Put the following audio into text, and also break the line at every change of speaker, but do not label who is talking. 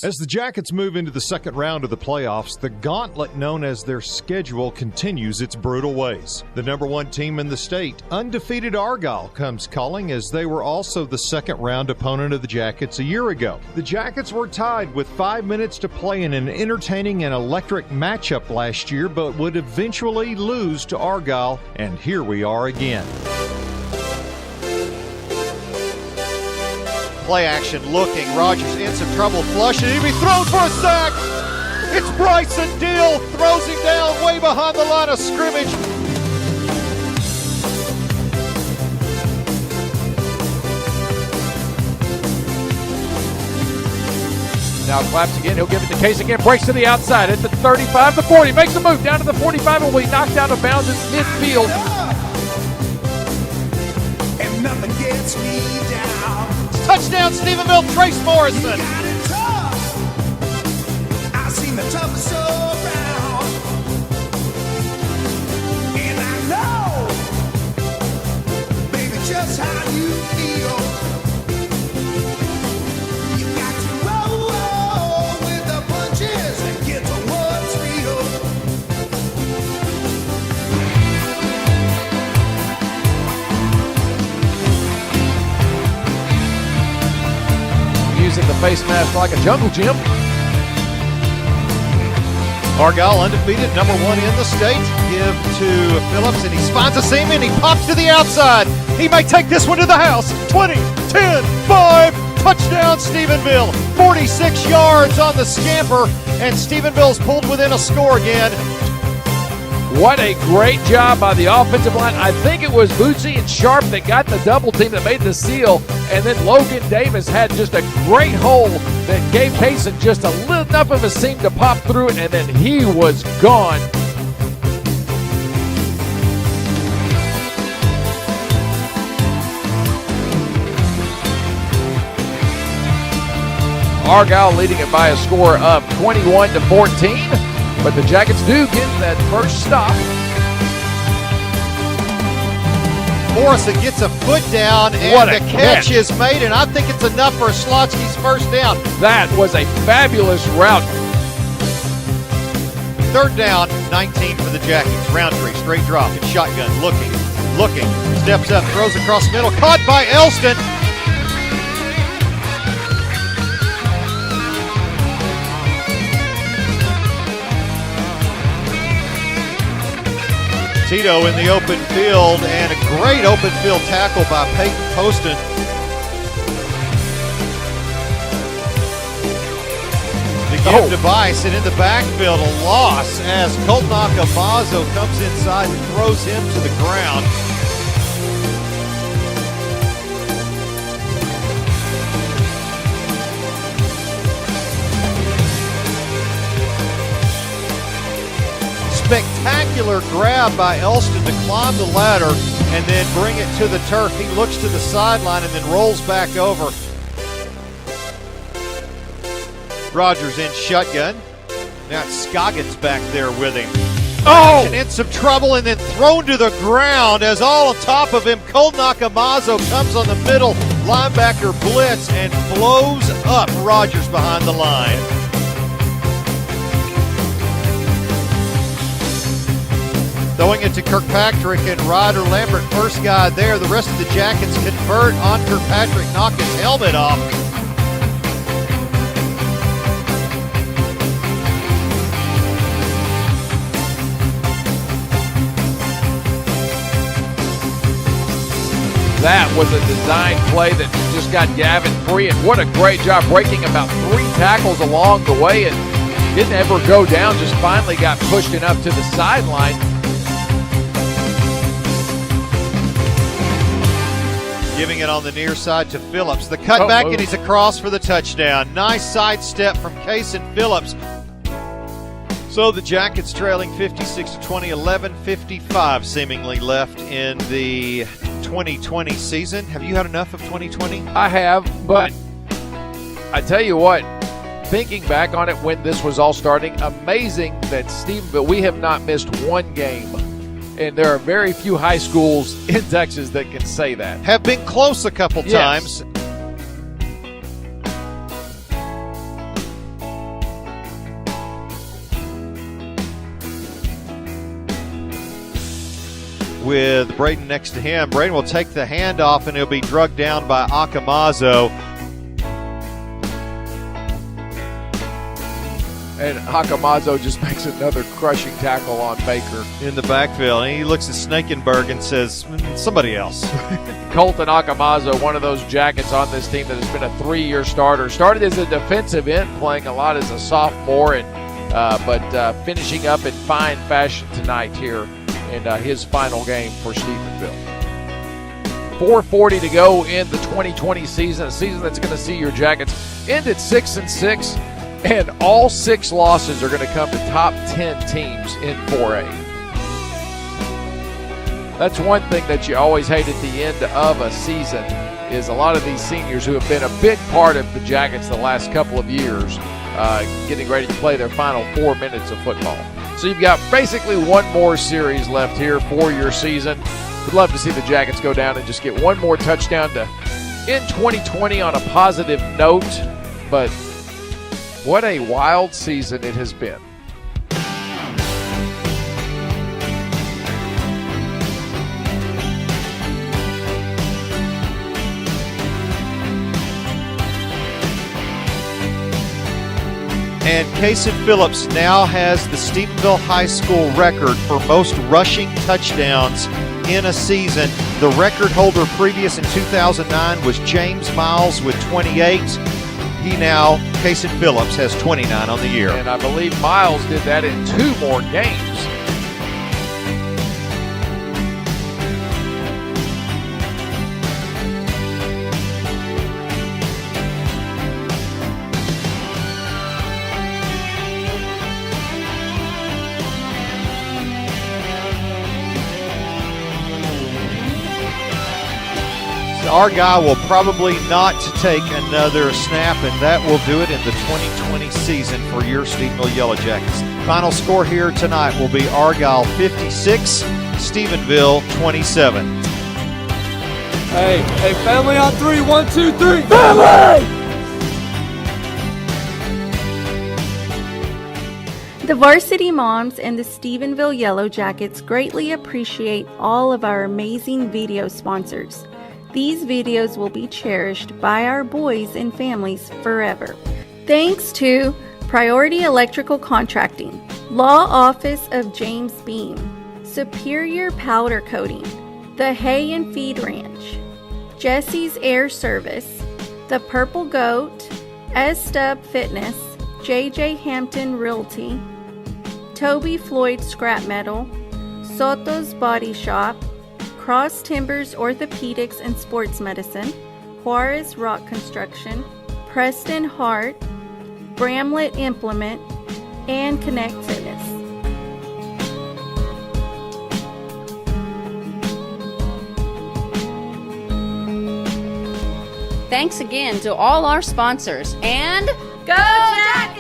As the Jackets move into the second round of the playoffs, the gauntlet known as their schedule continues its brutal ways. The number one team in the state, undefeated Argyle, comes calling, as they were also the second round opponent of the Jackets a year ago. The Jackets were tied with 5 minutes to play in an entertaining and electric matchup last year, but would eventually lose to Argyle, and here we are again.
Play action looking. Rogers in some trouble. Flush it. He'll be thrown for a sack. It's Bryson Deal. Throws him down way behind the line of scrimmage.
Now claps again. He'll give it to Case again. Breaks to the outside at the 35, the 40. Makes a move down to the 45 and will be knocked out of bounds in midfield.
And nothing gets me down.
Touchdown, Stephenville, Trace Morrison.
I've seen the toughest around. And I know, baby, just how you feel. You got to roll with the punches and get to what's real.
Using the face mask like a jungle gym.
Argyle undefeated, number one in the state. Give to Phillips, and he finds a seam, and he pops to the outside. He may take this one to the house. 20, 10, 5. Touchdown, Stephenville. 46 yards on the scamper, and Stephenville's pulled within a score again.
What a great job by the offensive line. I think it was Bootsy and Sharp that got the double team that made the seal, and then Logan Davis had just a great hole that gave Payson just enough of a seam to pop through it, and then he was gone. Argyle leading it by a score of 21-14. But the Jackets do get that first stop.
Morrison gets a foot down, and the catch is made, and I think it's enough for Slotsky's first down.
That was a fabulous route.
Third down, 19 for the Jackets. Roundtree, straight drop, and shotgun, looking, steps up, throws across middle, caught by Elston. Tito in the open field, and a great open field tackle by Peyton Poston. The give to Bice, and in the backfield, a loss as Colton Akamazo comes inside and throws him to the ground. Spectacular grab by Elston to climb the ladder and then bring it to the turf. He looks to the sideline and then rolls back over. Rogers in shotgun. Now it's Scoggins back there with him.
Oh!
In some trouble and then thrown to the ground as all on top of him, Colton Akamazo comes on the middle linebacker blitz and blows up Rogers behind the line. Throwing it to Kirkpatrick, and Ryder Lambert, first guy there. The rest of the Jackets convert on Kirkpatrick, knock his helmet off.
That was a design play that just got Gavin free, and what a great job breaking about 3 tackles along the way, and didn't ever go down, just finally got pushed enough to the sideline.
Giving it on the near side to Phillips. The cutback, and he's across for the touchdown. Nice sidestep from Case and Phillips. So the Jackets trailing 56-20, 11:55 seemingly left in the 2020 season. Have you had enough of 2020?
I have, but I tell you what, thinking back on it when this was all starting, amazing that Stephenville, we have not missed one game. And there are very few high schools in Texas that can say that.
Have been close a couple times. with Braden next to him. Braden will take the handoff, and he'll be drugged down by Akamazo.
And Akamazo just makes another crushing tackle on Baker.
In the backfield, and he looks at Snakenberg and says, somebody else.
Colton Akamazo, one of those Jackets on this team that has been a 3-year starter. Started as a defensive end, playing a lot as a sophomore, but finishing up in fine fashion tonight here in his final game for Stephenville. 4:40 to go in the 2020 season, a season that's going to see your Jackets end at 6-6. And all 6 losses are going to come to top 10 teams in 4A. That's one thing that you always hate at the end of a season is a lot of these seniors who have been a big part of the Jackets the last couple of years getting ready to play their final 4 minutes of football. So you've got basically one more series left here for your season. We'd love to see the Jackets go down and just get one more touchdown to end 2020 on a positive note, but what a wild season it has been.
And Kason Phillips now has the Stephenville High School record for most rushing touchdowns in a season. The record holder previous in 2009 was James Miles with 28. Kason Phillips has 29 on the year.
And I believe Miles did that in 2 more games.
Argyle will probably not take another snap, and that will do it in the 2020 season for your Stephenville Yellow Jackets. Final score here tonight will be Argyle 56, Stephenville 27.
Hey, family on 3. 1, 2, 3. Family!
The Varsity Moms and the Stephenville Yellow Jackets greatly appreciate all of our amazing video sponsors. These videos will be cherished by our boys and families forever. Thanks to Priority Electrical Contracting, Law Office of James Beam, Superior Powder Coating, The Hay and Feed Ranch, Jesse's Air Service, The Purple Goat, S-Stub Fitness, JJ Hampton Realty, Toby Floyd Scrap Metal, Soto's Body Shop, Cross Timbers Orthopedics and Sports Medicine, Juarez Rock Construction, Preston Hart, Bramlett Implement, and Connect Fitness.
Thanks again to all our sponsors, and go Jackets!